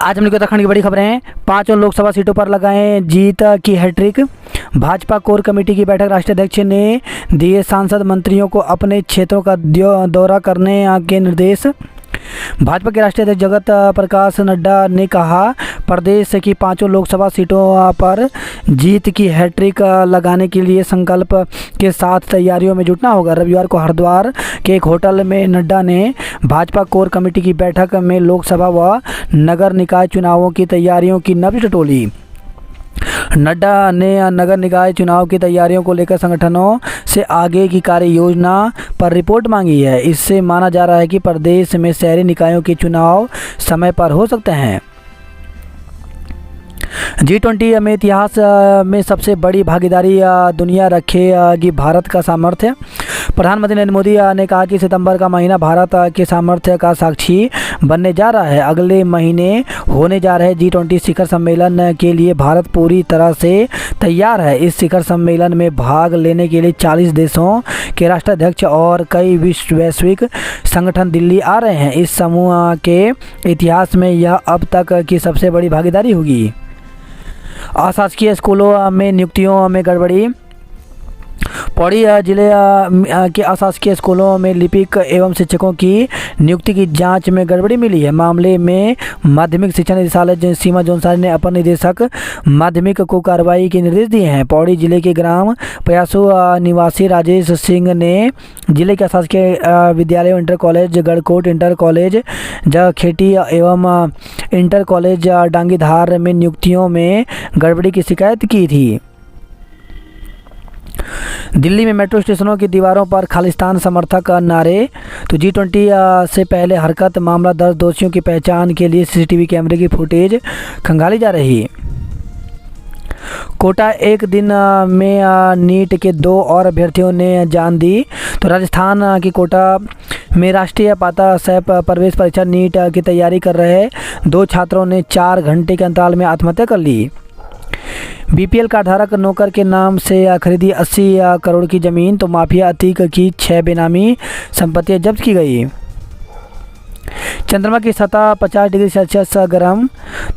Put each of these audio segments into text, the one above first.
आज हम लोग उत्तराखंड की बड़ी खबरें हैं। 5 और लोकसभा सीटों पर लगाएं जीत की हैट्रिक। भाजपा कोर कमेटी की बैठक, राष्ट्रीय अध्यक्ष ने दिए सांसद मंत्रियों को अपने क्षेत्रों का दौरा करने के निर्देश। भाजपा के राष्ट्रीय अध्यक्ष जगत प्रकाश नड्डा ने कहा, प्रदेश की 5 लोकसभा सीटों पर जीत की हैट्रिक लगाने के लिए संकल्प के साथ तैयारियों में जुटना होगा। रविवार को हरिद्वार के एक होटल में नड्डा ने भाजपा कोर कमेटी की बैठक में लोकसभा व नगर निकाय चुनावों की तैयारियों की नब्ज टटोली। नड्डा ने नगर निकाय चुनाव की तैयारियों को लेकर संगठनों से आगे की कार्य योजना पर रिपोर्ट मांगी है। इससे माना जा रहा है कि प्रदेश में शहरी निकायों के चुनाव समय पर हो सकते हैं। G20 में इतिहास में सबसे बड़ी भागीदारी दुनिया रखेगी भारत का सामर्थ्य। प्रधानमंत्री नरेंद्र मोदी ने कहा कि सितंबर का महीना भारत के सामर्थ्य का साक्षी बनने जा रहा है। अगले महीने होने जा रहे G20 शिखर सम्मेलन के लिए भारत पूरी तरह से तैयार है। इस शिखर सम्मेलन में भाग लेने के लिए 40 देशों के राष्ट्राध्यक्ष और कई वैश्विक संगठन दिल्ली आ रहे हैं। इस समूह के इतिहास में यह अब तक की सबसे बड़ी भागीदारी होगी। अशासकीय स्कूलों में नियुक्तियों में गड़बड़ी। पौड़ी जिले के अशासकीय स्कूलों में लिपिक एवं शिक्षकों की नियुक्ति की जांच में गड़बड़ी मिली है। मामले में माध्यमिक शिक्षा निदेशालय सीमा जोनसारी ने अपर निदेशक माध्यमिक को कार्रवाई के निर्देश दिए हैं। पौड़ी जिले के ग्राम पयासू निवासी राजेश सिंह ने जिले के अशासकीय विद्यालयों, inter college Garhkot, inter college जखेटी एवं इंटर कॉलेज डांगीधार में नियुक्तियों में गड़बड़ी की शिकायत की थी। दिल्ली में मेट्रो स्टेशनों की दीवारों पर खालिस्तान समर्थक नारे। तो G20 से पहले हरकत मामला दर्ज, दोषियों की पहचान के लिए सीसीटीवी कैमरे की फुटेज खंगाली जा रही। कोटा एक दिन में नीट के 2 और अभ्यर्थियों ने जान दी। तो राजस्थान की कोटा में राष्ट्रीय पात्रता सह प्रवेश परीक्षा नीट की तैयारी कर रहे 2 छात्रों ने 4 घंटे के अंतराल में आत्महत्या कर ली। बीपीएल कार्डधारक नौकर के नाम से खरीदी 80 करोड़ की ज़मीन। तो माफिया अतीक की 6 बेनामी संपत्तियां जब्त की गई। चंद्रमा की सतह 50 डिग्री सेल्सियस गर्म।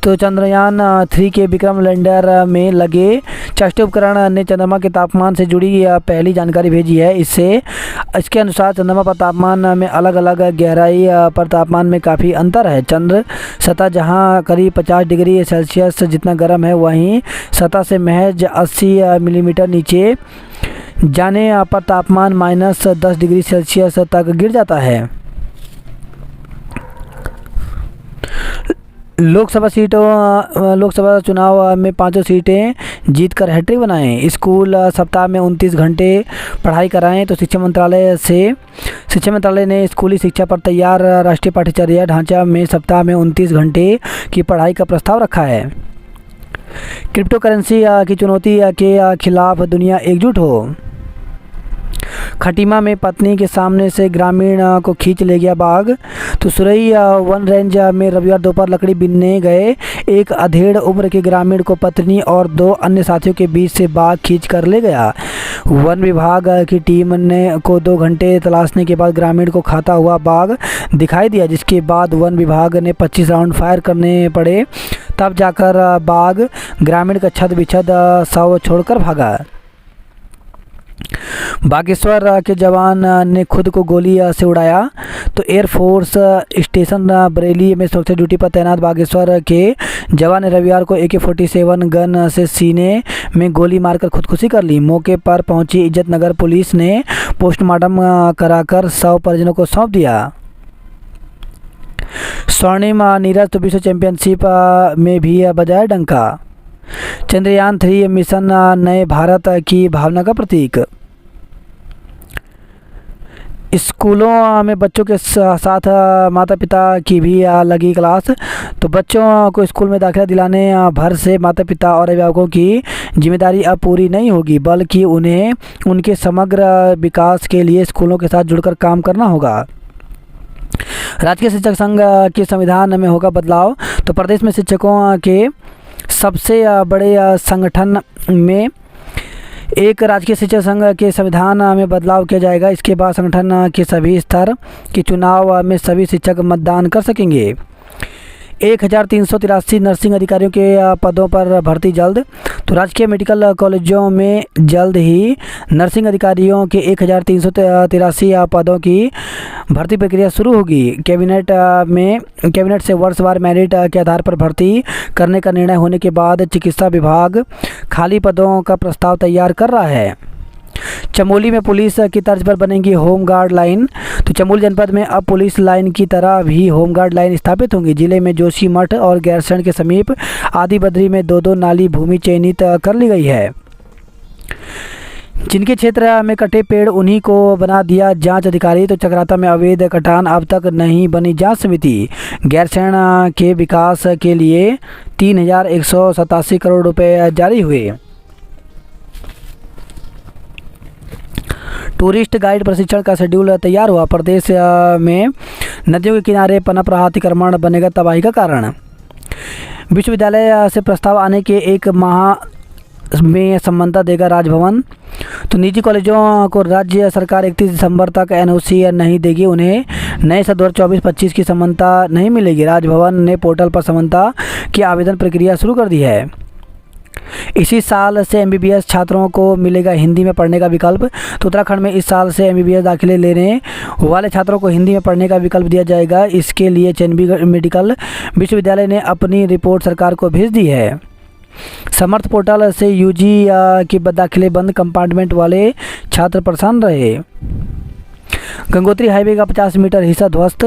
तो चंद्रयान 3 के विक्रम लैंडर में लगे चेस्ट उपकरण ने चंद्रमा के तापमान से जुड़ी पहली जानकारी भेजी है। इसके अनुसार चंद्रमा पर तापमान में अलग अलग गहराई पर तापमान में काफ़ी अंतर है। चंद्र सतह जहां करीब 50 डिग्री सेल्सियस जितना गर्म है, वहीं सतह से महज 80 मिलीमीटर नीचे जाने पर तापमान -10 डिग्री सेल्सियस तक गिर जाता है। लोकसभा चुनाव में 5 सीटें जीतकर हैट्रिक बनाएं। स्कूल सप्ताह में 29 घंटे पढ़ाई कराएं। तो शिक्षा मंत्रालय ने स्कूली शिक्षा पर तैयार राष्ट्रीय पाठ्यचर्या ढांचा में सप्ताह में 29 घंटे की पढ़ाई का प्रस्ताव रखा है। क्रिप्टो करेंसी की चुनौती के खिलाफ दुनिया एकजुट हो। खटीमा में पत्नी के सामने से ग्रामीण को खींच ले गया बाघ। तो सुरई वन रेंज में रविवार दोपहर लकड़ी बीनने गए एक अधेड़ उम्र के ग्रामीण को पत्नी और 2 अन्य साथियों के बीच से बाघ खींच कर ले गया। वन विभाग की टीम को 2 घंटे तलाशने के बाद ग्रामीण को खाता हुआ बाघ दिखाई दिया, जिसके बाद वन विभाग ने 25 राउंड फायर करने पड़े। तब जाकर बाघ ग्रामीण का छद बिछद शव छोड़कर भागा। बागेश्वर के जवान ने खुद को गोली से उड़ाया। तो एयरफोर्स स्टेशन बरेली में सुरक्षा ड्यूटी पर तैनात बागेश्वर के जवान ने रविवार को AK-47 गन से सीने में गोली मारकर खुदकुशी कर ली। मौके पर पहुंची इज्जत नगर पुलिस ने पोस्टमार्टम कराकर शव परिजनों को सौंप दिया। स्वर्णिम नीरज तो विश्व चैंपियनशिप में भी बजाया डंका। चंद्रयान 3 मिशन नए भारत की भावना का प्रतीक। स्कूलों में बच्चों के साथ माता पिता की भी लगी क्लास। तो बच्चों को स्कूल में दाखिला दिलाने भर से माता पिता और अभिभावकों की जिम्मेदारी अब पूरी नहीं होगी, बल्कि उन्हें उनके समग्र विकास के लिए स्कूलों के साथ जुड़कर काम करना होगा। राजकीय शिक्षक संघ के संविधान में होगा बदलाव। तो प्रदेश में शिक्षकों के सबसे बड़े संगठन में एक राजकीय शिक्षक संघ के संविधान में बदलाव किया जाएगा। इसके बाद संगठन के सभी स्तर के चुनाव में सभी शिक्षक मतदान कर सकेंगे। 1383 नर्सिंग अधिकारियों के पदों पर भर्ती जल्द। तो राजकीय मेडिकल कॉलेजों में जल्द ही नर्सिंग अधिकारियों के 1383 पदों की भर्ती प्रक्रिया शुरू होगी। कैबिनेट से वर्षवार मेरिट के आधार पर भर्ती करने का निर्णय होने के बाद चिकित्सा विभाग खाली पदों का प्रस्ताव तैयार कर रहा है। चमोली में पुलिस की तर्ज पर बनेगी होमगार्ड लाइन। तो चमोली जनपद में अब पुलिस लाइन की तरह भी होमगार्ड लाइन स्थापित होंगी। जिले में जोशीमठ और गैरसैंण के समीप आदि बद्री में 2-2 नाली भूमि चयनित कर ली गई है। जिनके क्षेत्र में कटे पेड़ उन्हीं को बना दिया जांच अधिकारी। तो चक्राता में अवैध कटान अब तक नहीं बनी जांच समिति। गैरसैंण के विकास के लिए 3187 करोड़ रुपए जारी हुए। टूरिस्ट गाइड प्रशिक्षण का शेड्यूल तैयार हुआ। प्रदेश में नदियों के किनारे पनप रहा अतिक्रमण बनेगा तबाही का कारण। विश्वविद्यालय से प्रस्ताव आने के 1 माह में संबंधता देगा राजभवन। तो निजी कॉलेजों को राज्य सरकार 31 दिसंबर तक एनओसी नहीं देगी। उन्हें नए साल 2024-25 की संबंधता नहीं मिलेगी। राजभवन ने पोर्टल पर संबंधता की आवेदन प्रक्रिया शुरू कर दी है। इसी साल से एमबीबीएस छात्रों को मिलेगा हिंदी में पढ़ने का विकल्प। तो उत्तराखंड में इस साल से एमबीबीएस दाखिले लेने वाले छात्रों को हिंदी में पढ़ने का विकल्प दिया जाएगा। इसके लिए चंडीगढ़ मेडिकल विश्वविद्यालय ने अपनी रिपोर्ट सरकार को भेज दी है। समर्थ पोर्टल से यूजी के दाखिले बंद, कंपार्टमेंट वाले छात्र परेशान रहे। गंगोत्री हाईवे का 50 मीटर हिस्सा ध्वस्त।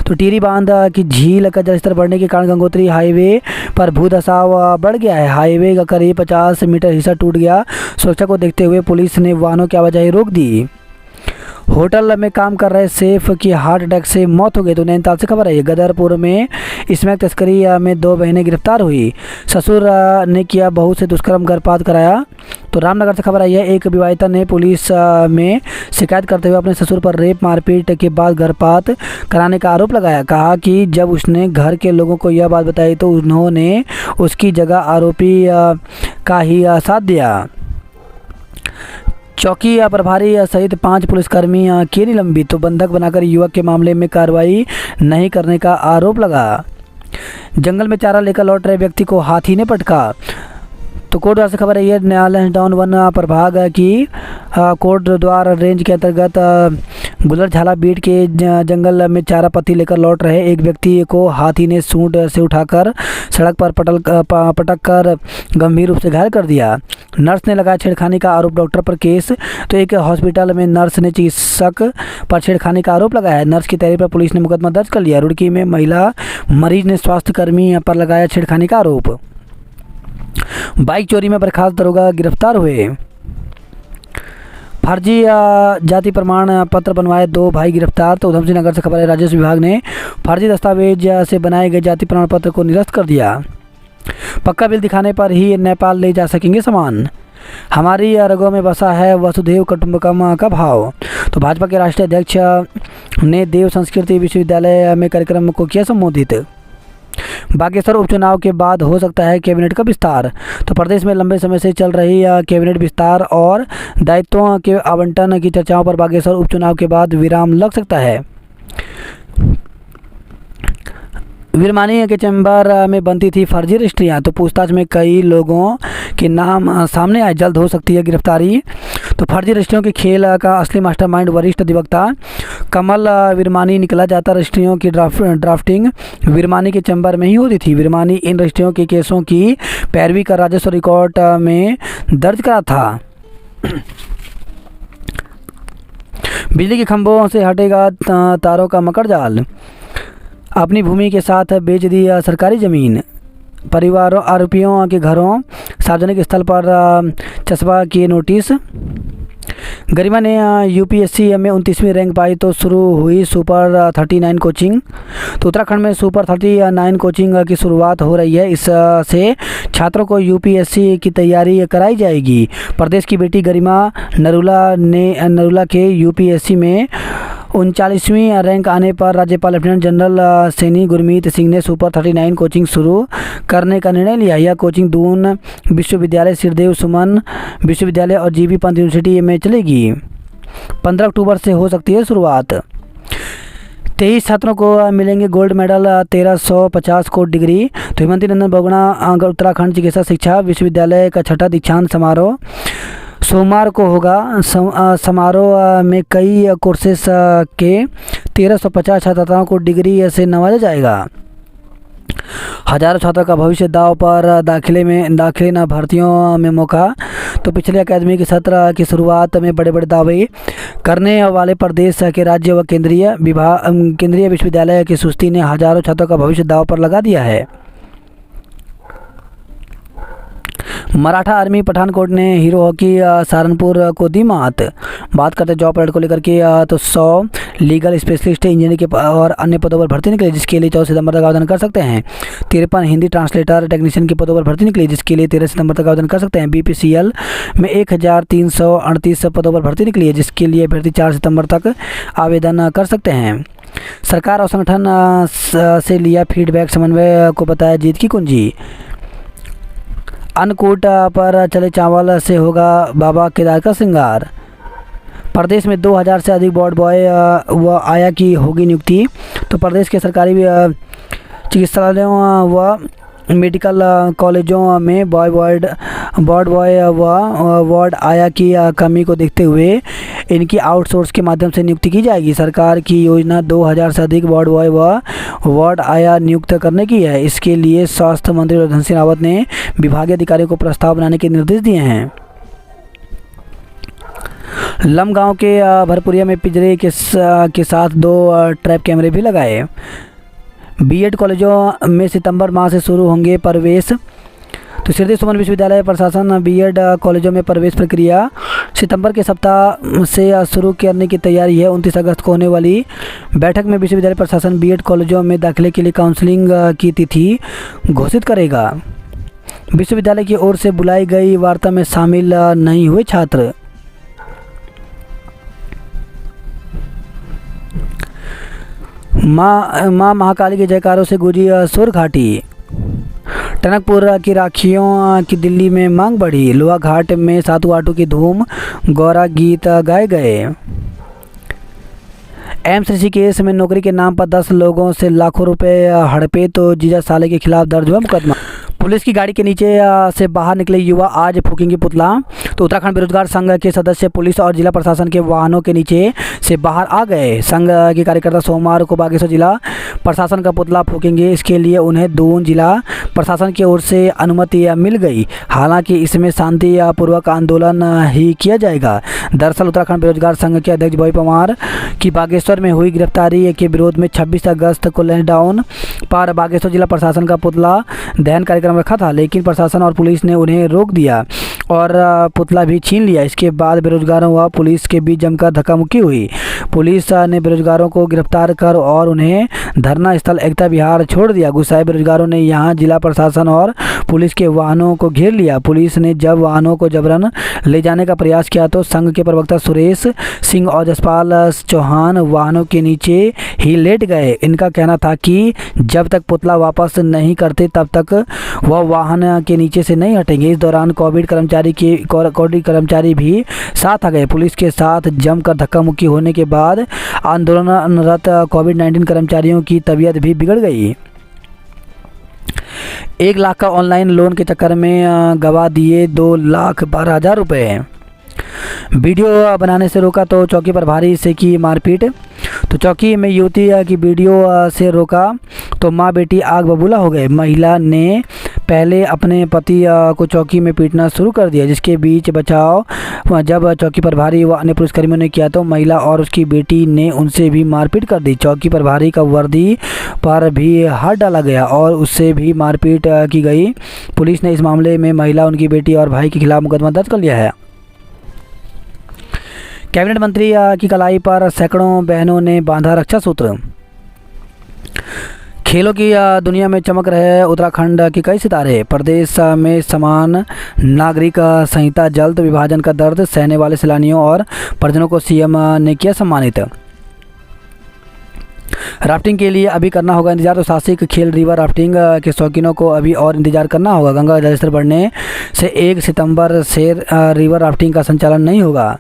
तो टिहरी बांध की झील का जलस्तर बढ़ने के कारण गंगोत्री हाईवे पर भूधसाव बढ़ गया है। हाईवे का करीब 50 मीटर हिस्सा टूट गया। सुरक्षा को देखते हुए पुलिस ने वाहनों की आवाजाही रोक दी। होटल में काम कर रहे शेफ की हार्ट अटैक से मौत हो गई। तो नैनीताल से खबर है। गदरपुर में स्मैक तस्करी में 2 बहनें गिरफ्तार हुई। ससुर ने किया बहू से दुष्कर्म गर्भपात कराया। तो रामनगर से खबर आई है। एक विवाहिता ने पुलिस में शिकायत करते हुए अपने ससुर पर रेप मारपीट के बाद गर्भपात कराने का आरोप लगाया। कहा कि जब उसने घर के लोगों को यह बात बताई तो उन्होंने उसकी जगह आरोपी का ही साथ दिया। चौकी प्रभारी सहित 5 पुलिसकर्मी किए निलंबित। तो बंधक बनाकर युवक के मामले में कार्रवाई नहीं करने का आरोप लगा। जंगल में चारा लेकर लौट रहे व्यक्ति को हाथी ने पटका। तो कोटद्वार से खबर है। ये न्यायालय डाउन वन प्रभाग की कोटद्वार रेंज के अंतर्गत गुलरझाला बीट के जंगल में चारा पत्ती लेकर लौट रहे एक व्यक्ति को हाथी ने सूंड से उठाकर सड़क पर पटक कर गंभीर रूप से घायल कर दिया। नर्स ने लगाया छेड़खानी का आरोप, डॉक्टर पर केस। तो एक हॉस्पिटल में नर्स ने चिकित्सक पर छेड़खानी का आरोप लगाया है। नर्स की तहरीर पर पुलिस ने मुकदमा दर्ज कर लिया। रुड़की में महिला मरीज ने स्वास्थ्यकर्मी पर लगाया छेड़खानी का आरोप। बाइक चोरी में बर्खास्त दरोगा गिरफ्तार हुए। फर्जी जाति प्रमाण पत्र बनवाए 2 भाई गिरफ्तार। तो उधमसिंह नगर से खबर है। राजस्व विभाग ने फर्जी दस्तावेज से बनाए गए जाति प्रमाण पत्र को निरस्त कर दिया। पक्का बिल दिखाने पर ही नेपाल ले जा सकेंगे सामान। हमारी रगों में बसा है वसुधैव कुटुंबकम का भाव। तो भाजपा के राष्ट्रीय अध्यक्ष ने देव संस्कृति विश्वविद्यालय में कार्यक्रम को किया संबोधित। बागेश्वर उपचुनाव के बाद हो सकता है कैबिनेट का विस्तार। तो प्रदेश में लंबे समय से चल रही कैबिनेट विस्तार और दायित्वों के आवंटन की चर्चाओं पर बागेश्वर उपचुनाव के बाद विराम लग सकता है। विरमानी के चैम्बर में बनती थी फर्जी रजिस्ट्रियाँ। तो पूछताछ में कई लोगों के नाम सामने आए। जल्द हो सकती है गिरफ्तारी। तो फर्जी रजिस्ट्रियों के खेल का असली मास्टरमाइंड वरिष्ठ अधिवक्ता कमल विरमानी निकला जाता। रजिस्ट्रियों की ड्राफ्टिंग विरमानी के चैम्बर में ही होती थी। विरमानी इन रजिस्ट्रियों के केसों की पैरवी कर राजस्व रिकॉर्ड में दर्ज करा था। बिजली के खंभों से हटेगा तारों का मकर जाल। अपनी भूमि के साथ बेच दी सरकारी ज़मीन। परिवारों आरोपियों के घरों सार्वजनिक स्थल पर चस्पा किए नोटिस। गरिमा ने यूपीएससी में 29वीं रैंक पाई तो शुरू हुई सुपर 39 कोचिंग। तो उत्तराखंड में सुपर 39 कोचिंग की शुरुआत हो रही है। इससे छात्रों को यूपीएससी की तैयारी कराई जाएगी। प्रदेश की बेटी गरिमा नरूला के यूपीएससी में 39वीं रैंक आने पर राज्यपाल लेफ्टिनेंट जनरल सैनी गुरमीत सिंह ने सुपर 39 कोचिंग शुरू करने का निर्णय लिया। यह कोचिंग दून विश्वविद्यालय, सिरदेव सुमन विश्वविद्यालय और जीबी पंत यूनिवर्सिटी में चलेगी। 15 अक्टूबर से हो सकती है शुरुआत। 23 छात्रों को मिलेंगे गोल्ड मेडल, 1350 को डिग्री। तो हेमंती नंदन बहुगुणा उत्तराखंड चिकित्सा शिक्षा विश्वविद्यालय का छठा दीक्षांत समारोह सोमवार को होगा। समारोह में कई कोर्सेस के 1350 छात्राओं को डिग्री से नवाजा जाएगा। हजारों छात्रों का भविष्य दांव पर, दाखिले न भर्तियों में मौका। तो पिछले अकादमिक सत्र की शुरुआत में बड़े बड़े दावे करने वाले प्रदेश के राज्य व केंद्रीय विश्वविद्यालय की सुस्ती ने हजारों छात्रों का भविष्य दांव पर लगा दिया है। मराठा आर्मी पठानकोट ने हीरो हॉकी सहारनपुर को दी मात। बात करते हैं जॉब अलर्ट को लेकर के, तो 100 लीगल स्पेशलिस्ट इंजीनियर के और अन्य पदों पर भर्ती निकली, जिसके लिए 14 सितंबर तक आवेदन कर सकते हैं। 53 हिंदी ट्रांसलेटर टेक्नीशियन के पदों पर भर्ती निकली, जिसके लिए 13 सितंबर तक आवेदन कर सकते हैं। BPCL में 1338 पदों पर भर्ती निकली है, जिसके लिए अभ्यर्थी 4 सितंबर तक आवेदन कर सकते हैं। सरकार और संगठन से लिया फीडबैक, समन्वय को बताया जीत की कुंजी। अन्नकूट पर चले चावल से होगा बाबा केदार का श्रृंगार। प्रदेश में 2000 से अधिक वार्ड बॉय व आया की होगी नियुक्ति। तो प्रदेश के सरकारी चिकित्सालयों व मेडिकल कॉलेजों में वार्ड बॉय व वार्ड आया की कमी को देखते हुए इनकी आउटसोर्स के माध्यम से नियुक्ति की जाएगी। सरकार की योजना 2000 से अधिक वार्ड बॉय व वार्ड आया नियुक्त करने की है। इसके लिए स्वास्थ्य मंत्री धन सिंह रावत ने विभागीय अधिकारियों को प्रस्ताव बनाने के निर्देश दिए हैं। लमगांव के भरपुरिया में पिंजरे के साथ 2 ट्रैप कैमरे भी लगाए। बीएड कॉलेजों में सितंबर माह से शुरू होंगे प्रवेश। तो श्री सुमन विश्वविद्यालय प्रशासन बीएड कॉलेजों में प्रवेश प्रक्रिया सितंबर के सप्ताह से शुरू करने की तैयारी है। 29 अगस्त को होने वाली बैठक में विश्वविद्यालय प्रशासन बीएड कॉलेजों में दाखिले के लिए काउंसलिंग की तिथि घोषित करेगा। विश्वविद्यालय की ओर से बुलाई गई वार्ता में शामिल नहीं हुए छात्र। माँ महाकाली के जयकारों से गूंजी सुर घाटी। टनकपुर की राखियों की दिल्ली में मांग बढ़ी। लोहा घाट में सातु आटू की धूम, गौरा गीत गाए गए। एम्स ऋषिकेश में नौकरी के नाम पर 10 लोगों से लाखों रुपए हड़पे। तो जीजा साले के खिलाफ दर्ज हुआ मुकदमा। पुलिस की गाड़ी के नीचे से बाहर निकले युवा आज फूकेंगे पुतला। तो उत्तराखंड बेरोजगार संघ के सदस्य पुलिस और जिला प्रशासन के वाहनों के नीचे से बाहर आ गए। संघ के कार्यकर्ता सोमवार को बागेश्वर जिला प्रशासन का पुतला फूकेंगे। इसके लिए उन्हें दून जिला प्रशासन की ओर से अनुमति मिल गई। हालांकि इसमें शांतिपूर्वक आंदोलन ही किया जाएगा। दरअसल उत्तराखंड बेरोजगार संघ के अध्यक्ष बॉय पवार की बागेश्वर में हुई गिरफ्तारी के विरोध में 26 अगस्त को लॉकडाउन पर बागेश्वर जिला प्रशासन का पुतला दहन कार्यक्रम रखा था, लेकिन प्रशासन और पुलिस ने उन्हें रोक दिया और पुतला भी छीन लिया। इसके बाद बेरोजगारों व पुलिस के बीच जमकर धक्का मुक्की हुई। पुलिस ने बेरोजगारों को गिरफ्तार कर और उन्हें धरना स्थल एकता विहार छोड़ दिया। गुस्साए बेरोजगारों ने यहां जिला प्रशासन और पुलिस के वाहनों को घेर लिया। पुलिस ने जब वाहनों को जबरन ले जाने का प्रयास किया तो संघ के प्रवक्ता सुरेश सिंह और जसपाल चौहान वाहनों के नीचे ही लेट गए। इनका कहना था कि जब तक पुतला वापस नहीं करते तब तक वह वाहन के नीचे से नहीं हटेंगे। इस दौरान कोविड कर्मचारी भी साथ आ गए। पुलिस के साथ जमकर धक्का मुक्की होने के बाद आंदोलनरत कोविड-19 कर्मचारियों की तबीयत भी बिगड़ गई। 1 लाख का ऑनलाइन लोन के चक्कर में गवा दिए 2,12,000 रुपये। वीडियो बनाने से रोका तो चौकी प्रभारी से की मारपीट। तो चौकी में युवती की वीडियो से रोका तो माँ बेटी आग बबूला हो गए। महिला ने पहले अपने पति को चौकी में पीटना शुरू कर दिया, जिसके बीच बचाव जब चौकी प्रभारी व अन्य पुलिसकर्मियों ने किया तो महिला और उसकी बेटी ने उनसे भी मारपीट कर दी। चौकी प्रभारी का वर्दी पर भी हाथ डाला गया और उससे भी मारपीट की गई। पुलिस ने इस मामले में महिला, उनकी बेटी और भाई के खिलाफ मुकदमा दर्ज कर लिया है। कैबिनेट मंत्री की कलाई पर सैकड़ों बहनों ने बांधा रक्षा सूत्र। खेलों की दुनिया में चमक रहे उत्तराखंड के कई सितारे। प्रदेश में समान नागरिक संहिता जल्द विभाजन का दर्द सहने वाले सैलानियों और परिजनों को सीएम ने किया सम्मानित। राफ्टिंग के लिए अभी करना होगा इंतजार। तो साहसिक खेल रिवर राफ्टिंग के शौकीनों को अभी और इंतजार करना होगा। गंगा जलस्तर बढ़ने से 1 सितंबर से रिवर राफ्टिंग का संचालन नहीं होगा।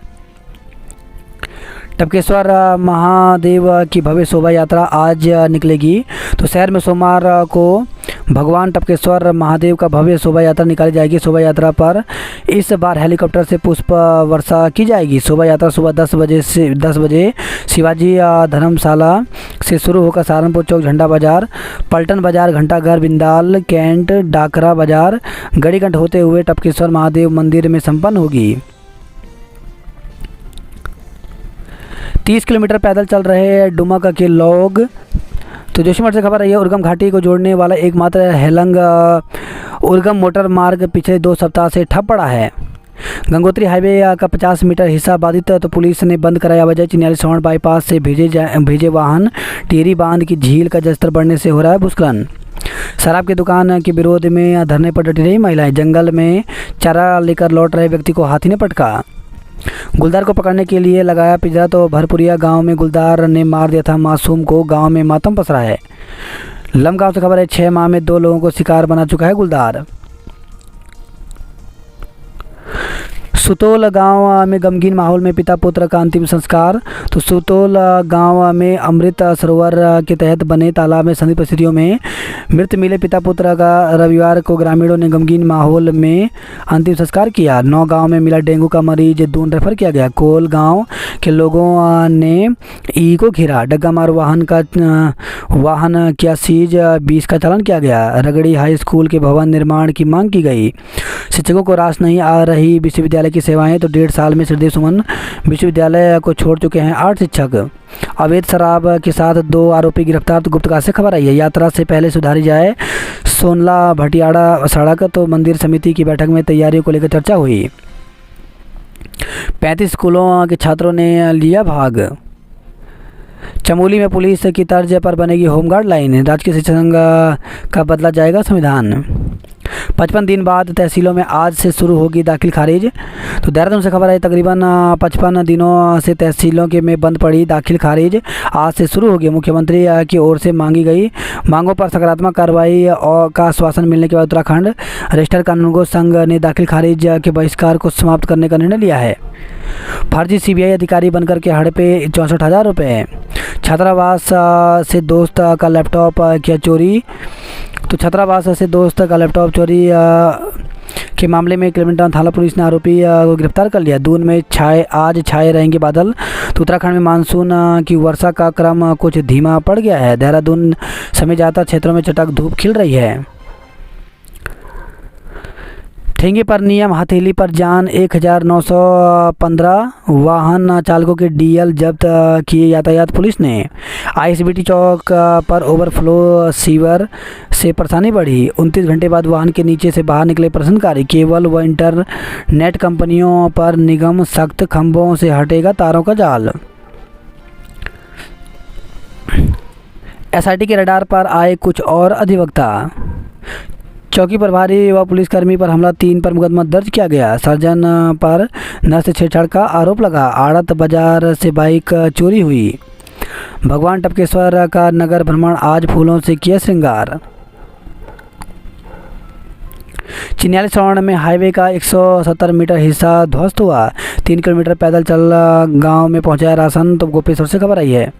टपकेश्वर महादेव की भव्य शोभा यात्रा आज निकलेगी। तो शहर में सोमवार को भगवान टपकेश्वर महादेव का भव्य शोभा यात्रा निकाली जाएगी। शोभा यात्रा पर इस बार हेलीकॉप्टर से पुष्प वर्षा की जाएगी। शोभा यात्रा सुबह 10 बजे शिवाजी धर्मशाला से शुरू होकर सहारनपुर चौक, झंडा बाजार, पलटन बाजार, घंटाघर, बिंदाल कैंट, डाकरा बाजार, गड़ीगंट होते हुए टपकेश्वर महादेव मंदिर में संपन्न होगी। 30 किलोमीटर पैदल चल रहे डुमक के लोग। तो जोशीमठ से खबर आई है, उर्गम घाटी को जोड़ने वाला एकमात्र हेलंग उर्गम मोटर मार्ग पिछले 2 सप्ताह से ठप पड़ा है। गंगोत्री हाईवे का 50 मीटर हिस्सा बाधित, तो पुलिस ने बंद कराया। वजह चिन्याली श्रवण बाईपास से भेजे वाहन। टिहरी बांध की झील का जलस्तर बढ़ने से हो रहा है भूस्खलन। शराब की दुकान के विरोध में धरने पर डटी रही महिलाएं। जंगल में चारा लेकर लौट रहे व्यक्ति को हाथी ने पटका। गुलदार को पकड़ने के लिए लगाया पिंजरा, तो भरपुरिया गांव में गुलदार ने मार दिया था मासूम को। गांव में मातम पसरा है। लमगांव से खबर है, 6 माह में 2 लोगों को शिकार बना चुका है गुलदार। सुतोल गांव में गमगीन माहौल में पिता पुत्र का अंतिम संस्कार। तो सुतोल गांव में अमृत सरोवर के तहत बने तालाब में संदिग्ध परिस्थितियों में मृत मिले पिता पुत्र का रविवार को ग्रामीणों ने गमगीन माहौल में अंतिम संस्कार किया। 9 गांव में मिला डेंगू का मरीज, दून रेफर किया गया। कोल गांव के लोगों ने ई को घेरा। डग्गा मार वाहन किया सीज, 20 का चालान किया गया। रगड़ी हाई स्कूल के भवन निर्माण की मांग की गई। शिक्षकों को रास नहीं आ रही विश्वविद्यालय की सेवाएं, तो 1.5 साल में श्रीदेव सुमन विश्वविद्यालय को छोड़ चुके हैं 8 शिक्षक। अवैध शराब के साथ 2 आरोपी गिरफ्तार, तो गुप्तकाश से खबर आई है। यात्रा से पहले सुधारी जाए सोनला भटियाड़ा सड़क, तो मंदिर समिति की बैठक में तैयारियों को लेकर चर्चा हुई। 35 स्कूलों के छात्रों ने लिया भाग। चमोली में पुलिस की तर्ज पर बनेगी होमगार्ड लाइन। राजकीय शिक्षा संघ का बदला जाएगा संविधान। 55 दिन बाद तहसीलों में आज से शुरू होगी दाखिल खारिज। तो देहरादून से खबर है, तकरीबन 55 दिनों से तहसीलों के में बंद पड़ी दाखिल खारिज आज से शुरू होगी। मुख्यमंत्री की ओर से मांगी गई मांगों पर सकारात्मक कार्रवाई और का आश्वासन मिलने के बाद उत्तराखंड रजिस्टर कानूनगो संघ ने दाखिल खारिज के बहिष्कार को समाप्त करने का निर्णय लिया है। फर्जी सीबीआई अधिकारी बनकर के हड़पे 64,000 रुपये। छात्रावास से दोस्त का लैपटॉप किया चोरी। तो छात्रावास से दोस्त का लैपटॉप चोरी के मामले में क्लेमेंटाउन थाना पुलिस ने आरोपी को गिरफ्तार कर लिया। दून में आज छाए रहेंगे बादल। तो उत्तराखंड में मानसून की वर्षा का क्रम कुछ धीमा पड़ गया है। देहरादून समेत ज़्यादातर क्षेत्रों में चटक धूप खिल रही है। ठेंगे पर नियम, हथेली पर जान। 1915 वाहन चालकों के डीएल जब्त किए यातायात पुलिस ने। आईएसबीटी चौक पर ओवरफ्लो सीवर से परेशानी बढ़ी। 29 घंटे बाद वाहन के नीचे से बाहर निकले प्रदर्शनकारी। केबल व इंटरनेट कंपनियों पर निगम सख्त, खंभों से हटेगा तारों का जाल। एसआईटी के रडार पर आए कुछ और अधिवक्ता। चौकी प्रभारी व पुलिसकर्मी पर हमला, 3 पर मुकदमा दर्ज किया गया। सर्जन पर नर्स से छेड़छाड़ का आरोप लगा। आड़त बाजार से बाइक चोरी हुई। भगवान टपकेश्वर का नगर भ्रमण, आज फूलों से किया श्रृंगार। चिन्याली श्रवण में हाईवे का 170 मीटर हिस्सा ध्वस्त हुआ। 3 किलोमीटर पैदल चल गांव में पहुंचाया राशन। तो गोपेश्वर से खबर आई है।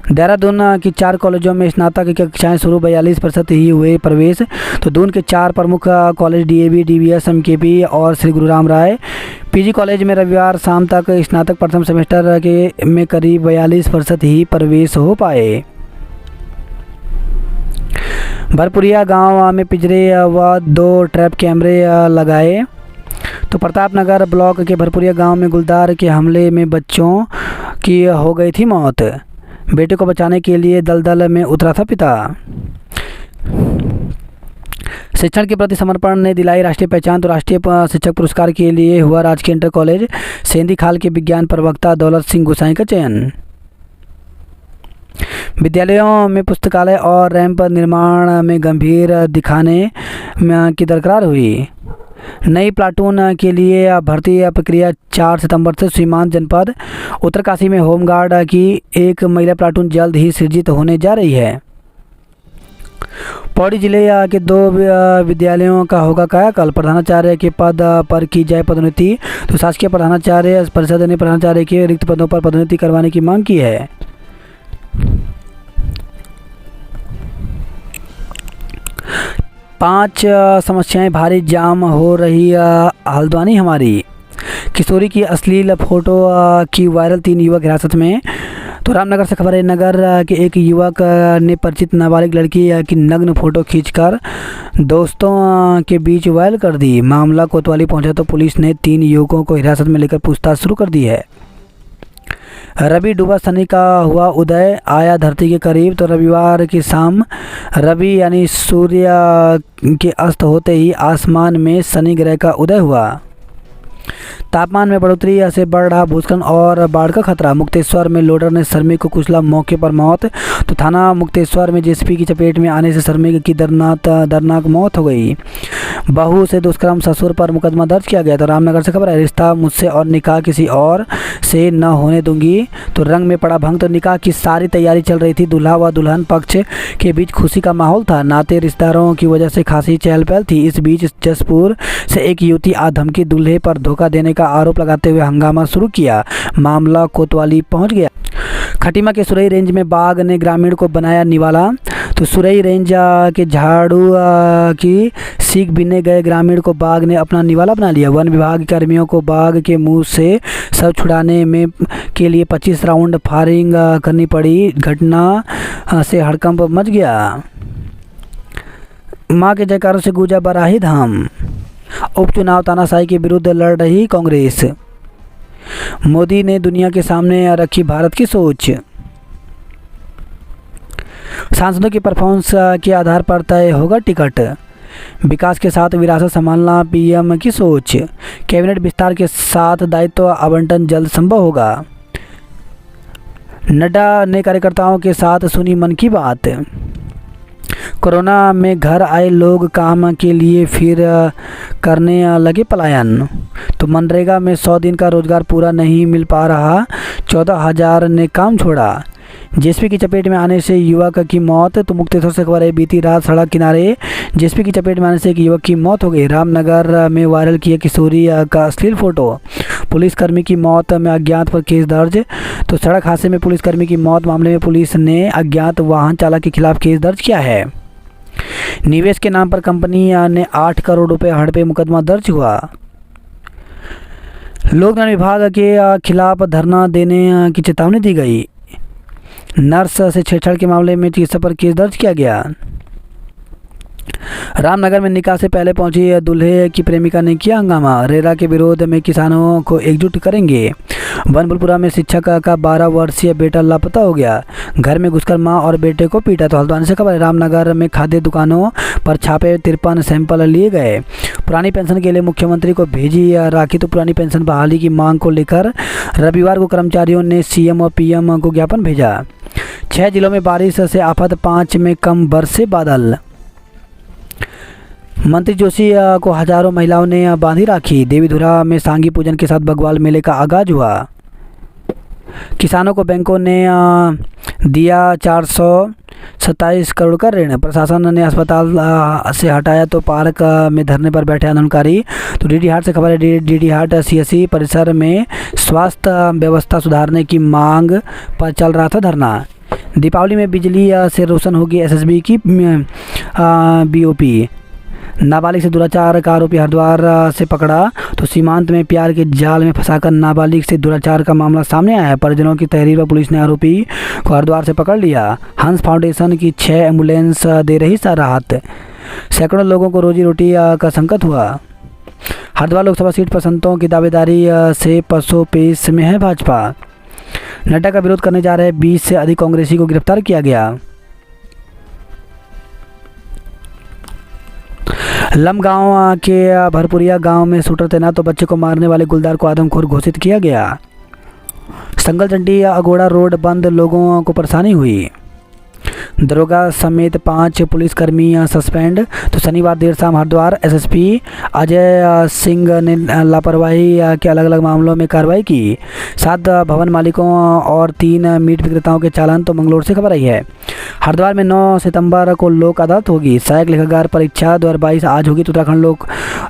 देहरादून की 4 कॉलेजों में स्नातक की कक्षाएं शुरू, 42% ही हुए प्रवेश। तो दून के 4 प्रमुख कॉलेज डीएवी, डीवीएस, एमकेपी और श्री गुरु राम राय पीजी कॉलेज में रविवार शाम तक स्नातक प्रथम सेमेस्टर के में करीब 42% ही प्रवेश हो पाए। भरपुरिया गांव में पिंजरे व 2 ट्रैप कैमरे लगाए। तो प्रतापनगर ब्लॉक के भरपुरिया गांव में गुलदार के हमले में बच्चों की हो गई थी मौत। बेटे को बचाने के लिए दलदल में उतरा था पिता। शिक्षण के प्रति समर्पण ने दिलाई राष्ट्रीय पहचान। तो राष्ट्रीय शिक्षक पुरस्कार के लिए हुआ राजकीय इंटर कॉलेज सेंधी खाल के विज्ञान प्रवक्ता दौलत सिंह गुसाई का चयन। विद्यालयों में पुस्तकालय और रैंप निर्माण में गंभीर दिखाने की दरकार हुई। नई प्लाटून के लिए भर्ती प्रक्रिया 4 सितंबर से सीमांत जनपद उत्तरकाशी में होमगार्ड की एक महिला प्लाटून जल्द ही सृजित होने जा रही है। पौड़ी जिले के 2 विद्यालयों का होगा कायाकल्प। प्रधानाचार्य के पद पर की जाए पदोन्नति। तो शासकीय प्रधानाचार्य परिषद ने प्रधानाचार्य के रिक्त पदों पर पदोन्नति करवाने की मांग की है। 5 समस्याएं भारी जाम हो रही हल्द्वानी हमारी। किशोरी की अश्लील फोटो की वायरल, 3 युवक हिरासत में। तो रामनगर से खबर है, नगर के एक युवक ने परिचित नाबालिग लड़की की नग्न फोटो खींचकर दोस्तों के बीच वायरल कर दी। मामला कोतवाली पहुंचा तो पुलिस ने 3 युवकों को हिरासत में लेकर पूछताछ शुरू कर दी है। रवि डूबा, शनि का हुआ उदय, आया धरती के करीब। तो रविवार की शाम रवि यानी सूर्य के अस्त होते ही आसमान में शनि ग्रह का उदय हुआ। तापमान में बढ़ोतरी से बढ़ रहा भूस्खलन और बाढ़ का खतरा। मुक्तेश्वर में लोडर ने श्रमिक को कुचला, मौके पर मौत। तो थाना मुक्तेश्वर में जेसीबी की चपेट में आने से श्रमिक की दर्दनाक मौत हो गई। बहू से दुष्कर्म, ससुर पर मुकदमा दर्ज किया गया। तो रामनगर से खबर है, रिश्ता मुझसे और निकाह किसी और से न होने दूंगी। तो रंग में पड़ा भंग। तो निकाह की सारी तैयारी चल रही थी। दूल्हा व दुल्हन पक्ष के बीच खुशी का माहौल था। नाते रिश्तेदारों की वजह से खासी चहल पहल थी। इस बीच जसपुर से एक युवती आधमकी दूल्हे पर धोखा देने का आरोप लगाते हुए हंगामा शुरू किया। मामला कोतवाली पहुंच गया। खटीमा के सुरई रेंज में बाघ ने ग्रामीण को बनाया निवाला। तो सुरई रेंज के झाड़ू की सीख बीनने गए ग्रामीण को बाघ ने अपना निवाला बना लिया। वन विभाग कर्मियों को बाघ के मुंह से शव छुड़ाने में के लिए 25 राउंड फायरिंग करनी पड़ी। घटना से हड़कंप मच गया। मां के जयकारों से गूंजा बराही धाम। उपचुनाव तानाशाही के विरुद्ध लड़ रही कांग्रेस। मोदी ने दुनिया के सामने रखी भारत की सोच। सांसदों की परफॉर्मेंस के आधार पर तय होगा टिकट। विकास के साथ विरासत संभालना पीएम की सोच। कैबिनेट विस्तार के साथ दायित्व आवंटन जल्द संभव होगा। नड्डा ने कार्यकर्ताओं के साथ सुनी मन की बात। कोरोना में घर आए लोग काम के लिए फिर करने लगे पलायन। तो मनरेगा में 100 दिन का रोजगार पूरा नहीं मिल पा रहा, 14,000 ने काम छोड़ा। जेसीबी की चपेट में आने से युवक की मौत। तो मुक्तेश्वर से खबर है, बीती रात सड़क किनारे जेसीबी की चपेट में आने से एक युवक की मौत हो गई। रामनगर में वायरल किया किशोरी का अश्लील फोटो। पुलिसकर्मी की मौत में अज्ञात पर केस दर्ज। तो सड़क हादसे में पुलिसकर्मी की मौत मामले में पुलिस ने अज्ञात वाहन चालक के खिलाफ केस दर्ज किया है। निवेश के नाम पर कंपनी ने 8 करोड़ रुपए हड़पे, मुकदमा दर्ज हुआ। लोक निर्माण विभाग के खिलाफ धरना देने की चेतावनी दी गई। नर्स से छेड़छाड़ के मामले में चिकित्सक पर केस दर्ज किया गया। रामनगर में निकाह से पहले पहुंची दूल्हे की प्रेमिका ने किया हंगामा। रेरा के विरोध में किसानों को एकजुट करेंगे। बनबुलपुरा में शिक्षक का 12 वर्षीय बेटा लापता हो गया। घर में घुसकर मां और बेटे को पीटा। तो हल्द्वानी से खबर है, रामनगर में खाद्य दुकानों पर छापे, 53 सैंपल लिए गए। पुरानी पेंशन के लिए मुख्यमंत्री को भेजी राखी। तो पुरानी पेंशन बहाली की मांग को लेकर रविवार को कर्मचारियों ने सीएम और पीएम को ज्ञापन भेजा। 6 जिलों में बारिश से आफत, 5 में कम बरसे बादल। मंत्री जोशी को हजारों महिलाओं ने बांधी राखी। देवीधुरा में सांगी पूजन के साथ बग्वाल मेले का आगाज हुआ। किसानों को बैंकों ने दिया 427 करोड़ का ऋण। प्रशासन ने अस्पताल से हटाया तो पार्क में धरने पर बैठे आंदोलनकारी। तो डीडी हाट से खबर है, डीडी हाट सीएससी परिसर में स्वास्थ्य व्यवस्था सुधारने की मांग पर चल रहा था धरना। दीपावली में बिजली से रोशन होगी एसएसबी की बीओपी। नाबालिग से दुराचार का आरोपी हरिद्वार से पकड़ा। तो सीमांत में प्यार के जाल में फंसाकर नाबालिग से दुराचार का मामला सामने आया है। परिजनों की तहरीर पर पुलिस ने आरोपी को हरिद्वार से पकड़ लिया। हंस फाउंडेशन की 6 एम्बुलेंस दे रही राहत। सैकड़ों लोगों को रोजी रोटी का संकट हुआ। हरिद्वार लोकसभा सीट पर संतों की दावेदारी से पसोपेश में है भाजपा। नड्डा का विरोध करने जा रहे 20 से अधिक कांग्रेसी को गिरफ्तार किया गया। लमगांव के भरपुरिया गांव में शूटर तैनात। तो बच्चे को मारने वाले गुलदार को आदमखोर घोषित किया गया। संगल चंडी अगोड़ा रोड बंद, लोगों को परेशानी हुई। दरोगा समेत 5 पुलिसकर्मी सस्पेंड। तो शनिवार देर शाम हरिद्वार एसएसपी अजय सिंह ने लापरवाही के अलग अलग मामलों में कार्रवाई की। 7 भवन मालिकों और 3 मीट विक्रेताओं के चालान। तो मंगलौर से खबर आई है। हरिद्वार में 9 सितंबर को लोक अदालत होगी। सहायक लेखाकार परीक्षा 2022 आज होगी। तो उत्तराखंड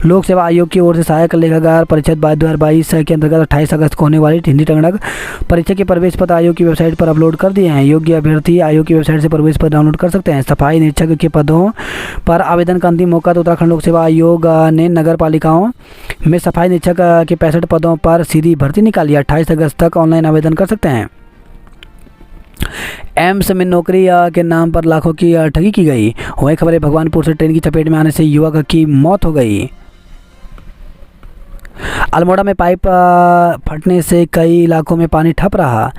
लोक सेवा आयोग की ओर से सहायक लेखाकार परीक्षा 2022 के अंतर्गत 28 अगस्त को होने वाली हिंदी टंगड़क परीक्षा के प्रवेश पत्र आयोग की वेबसाइट पर अपलोड कर दिए हैं। योग्य अभ्यर्थी आयोग की वेबसाइट से प्रवेश पत्र डाउनलोड कर सकते हैं। सफाई निरीक्षक के पदों पर आवेदन का अंतिम मौका। तो उत्तराखंड लोक सेवा आयोग ने नगर पालिकाओं में सफाई निरीक्षक के 65 पदों पर सीधी भर्ती निकाली। 28 अगस्त तक ऑनलाइन आवेदन कर सकते हैं। एम्स में नौकरी के नाम पर लाखों की ठगी की गई। वही खबर है भगवानपुर से ट्रेन की चपेट में आने से युवक की मौत हो गई। अल्मोड़ा में पाइप फटने से कई इलाकों में पानी ठप रहा।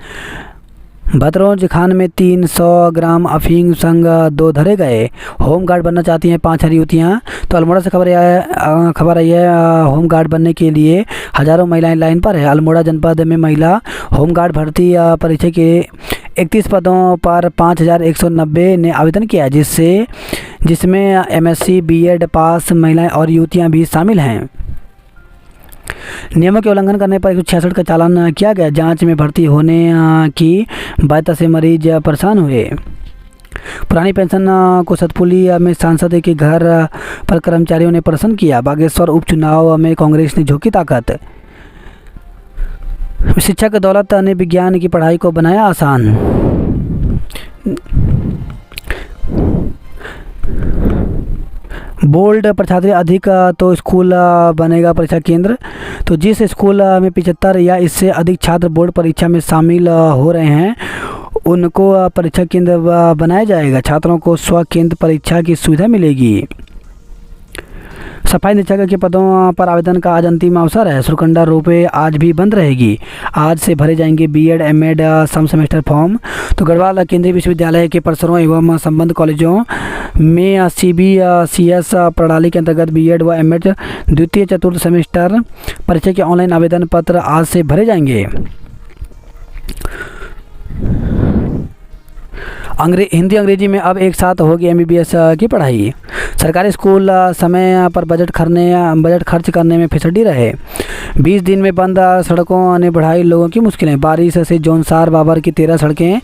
भतरोज खान में 300 ग्राम अफीम संग 2 धरे गए। होमगार्ड बनना चाहती हैं 5 हरियुतियाँ। तो अल्मोड़ा से खबर आई है होमगार्ड बनने के लिए हज़ारों महिलाएं लाइन पर है। अल्मोड़ा जनपद में महिला होमगार्ड भर्ती परीक्षा के 31 पदों पर 5190 ने आवेदन किया, जिसमें एमएससी बीएड पास महिलाएं और युवतियां भी शामिल हैं। नियमों के उल्लंघन करने पर 166 का चालान किया गया। जांच में भर्ती होने की बात से मरीज परेशान हुए। पुरानी पेंशन को सतपुली में सांसद के घर पर कर्मचारियों ने प्रदर्शन किया। बागेश्वर उपचुनाव में कांग्रेस ने झोंकी ताकत। शिक्षक दौलत ने विज्ञान की पढ़ाई को बनाया आसान। बोल्ड परीक्षार्थी अधिक तो स्कूल बनेगा परीक्षा केंद्र। तो जिस स्कूल में 75 या इससे अधिक छात्र बोर्ड परीक्षा में शामिल हो रहे हैं उनको परीक्षा केंद्र बनाया जाएगा। छात्रों को स्व केंद्र परीक्षा की सुविधा मिलेगी। सफाई निरीक्षक के पदों पर आवेदन का आज अंतिम अवसर है। सुरकंडा रोपवे आज भी बंद रहेगी। आज से भरे जाएंगे बीएड एमएड सम सेमेस्टर फॉर्म। तो गढ़वाल केंद्रीय विश्वविद्यालय के परिसरों एवं संबद्ध कॉलेजों में सीबीसीएस प्रणाली के अंतर्गत बीएड व एमएड द्वितीय चतुर्थ सेमेस्टर परीक्षा के ऑनलाइन आवेदन पत्र आज से भरे जाएंगे। हिंदी अंग्रेजी में अब एक साथ होगी एमबीबीएस की पढ़ाई। सरकारी स्कूल समय पर बजट खर्च करने में फिसड्डी रहे। 20 दिन में बंद सड़कों ने बढ़ाई लोगों की मुश्किलें। बारिश से जौनसार बाबर की 13 सड़कें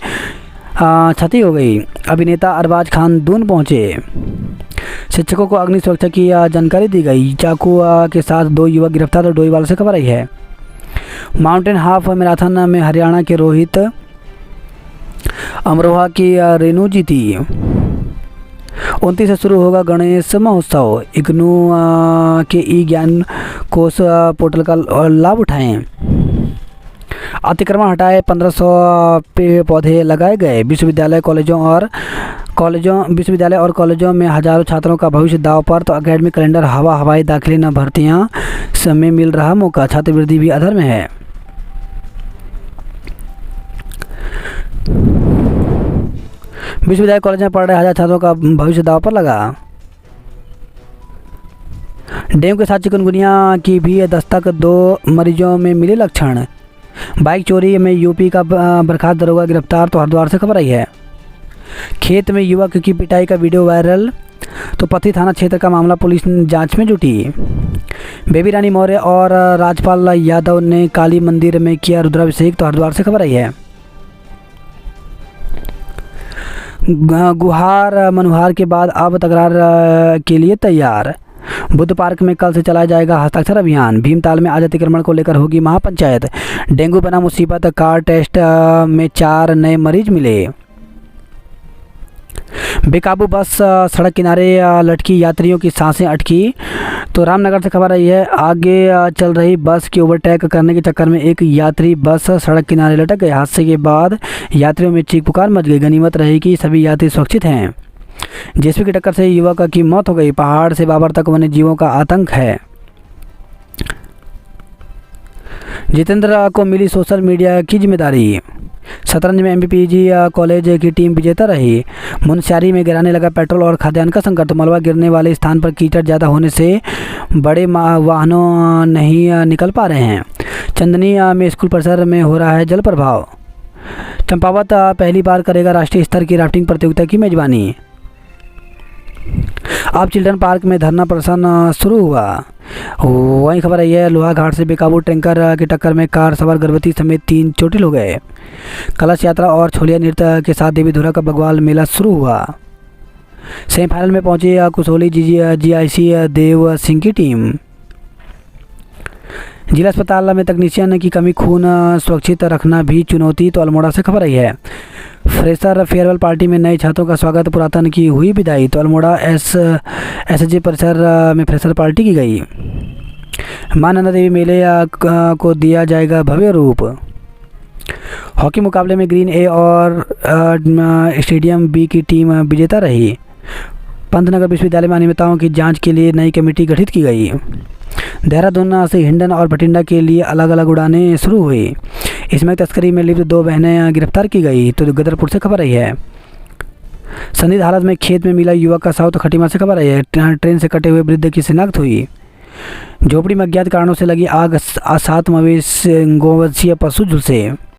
क्षति हो गई। अभिनेता अरबाज खान दून पहुंचे। शिक्षकों को अग्नि सुरक्षा की जानकारी दी गई। चाकू के साथ 2 युवक गिरफ्तार। तो डोईवाल से खबर आई है। माउंटेन हाफ मैराथन में हरियाणा के रोहित, अमरोहा की रेनू जीती। 29 से शुरू होगा गणेश महोत्सव। इग्नू के ई ज्ञान कोष पोर्टल का लाभ उठाएं। अतिक्रमण हटाए 1500 पेड़ पौधे लगाए गए। विश्वविद्यालय और कॉलेजों में हजारों छात्रों का भविष्य दांव पर। तो एकेडमिक कैलेंडर हवाई दाखिले न भर्तियां समय मिल रहा मौका। छात्रवृत्ति भी अधर में है। विश्वविद्यालय कॉलेज में पढ़ रहे 1000 छात्रों का भविष्य दांव पर लगा। डेंगू के साथ चिकनगुनिया की भी दस्तक। 2 मरीजों में मिले लक्षण। बाइक चोरी में यूपी का बर्खास्त दरोगा गिरफ्तार। तो हरिद्वार से खबर आई है। खेत में युवक की पिटाई का वीडियो वायरल। तो पथरी थाना क्षेत्र का मामला पुलिस जांच में जुटी। बेबी रानी मौर्य और राजपाल यादव ने काली मंदिर में किया रुद्राभिषेक। तो हरिद्वार से खबर आई है। गुहार मनुहार के बाद अब तकरार के लिए तैयार। बुद्ध पार्क में कल से चलाया जाएगा हस्ताक्षर अभियान। भीमताल में आज अतिक्रमण को लेकर होगी महापंचायत। डेंगू बना मुसीबत। कार टेस्ट में 4 नए मरीज मिले। बेकाबू बस सड़क किनारे लटकी, यात्रियों की सांसें अटकी। तो रामनगर से खबर आई है। आगे चल रही बस की ओवरटेक करने के चक्कर में एक यात्री बस सड़क किनारे लटक गई। हादसे के बाद यात्रियों में चीख पुकार मच गई। गनीमत रही कि सभी यात्री सुरक्षित हैं। जेसीबी की टक्कर से युवक की मौत हो गई। पहाड़ से बाबर तक वन्य जीवों का आतंक है। जितेंद्र को मिली सोशल मीडिया की जिम्मेदारी। शतरंज में एमबीपीजी कॉलेज की टीम विजेता रही। मुनस्यारी में गिराने लगा पेट्रोल और खाद्यान्न का संकट। तो मलबा गिरने वाले स्थान पर कीचड़ ज़्यादा होने से बड़े वाहनों नहीं निकल पा रहे हैं। चंदनी में स्कूल परिसर में हो रहा है जल प्रभाव। चंपावत पहली बार करेगा राष्ट्रीय स्तर की राफ्टिंग प्रतियोगिता की मेजबानी। अब चिल्ड्रन पार्क में धरना प्रदर्शन शुरू हुआ। वही खबर आई है, लोहा घाट से बेकाबू टैंकर की टक्कर में कार सवार गर्भवती समेत 3 चोटिल हो गए। कलश यात्रा और छोलिया नृत्य के साथ देवी धुरा का बग्वाल मेला शुरू हुआ। सेमीफाइनल में पहुंची कुसोली जीआईसी देव सिंह की टीम। जिला अस्पताल में तकनीशियन की कमी, खून सुरक्षित रखना भी चुनौती, तो अल्मोड़ा से खबर आई है। फ्रेशर फेयरवेल पार्टी में नए छात्रों का स्वागत, पुरातन की हुई विदाई, तो अल्मोड़ा एसएसजी परिसर में फ्रेशर पार्टी की गई। मां नंदा देवी मेले को दिया जाएगा भव्य रूप। हॉकी मुकाबले में ग्रीन ए और स्टेडियम बी की टीम विजेता रही। पंतनगर विश्वविद्यालय में अनियमितताओं की जांच के लिए नई कमेटी गठित की गई। देहरादून से हिंडन और भटिंडा के लिए अलग अलग उड़ानें शुरू हुई। इसमें तस्करी में लिप्त 2 बहनें गिरफ्तार की गई, तो गदरपुर से खबर आई है। संदिग्ध हालत में खेत में मिला युवक का शव, तो खटीमा से खबर आई है। ट्रेन से कटे हुए वृद्ध की शिनाख्त हुई। झोपड़ी में अज्ञात कारणों से लगी आग, 7 मवेशी गोवंशीय पशु झुलसे।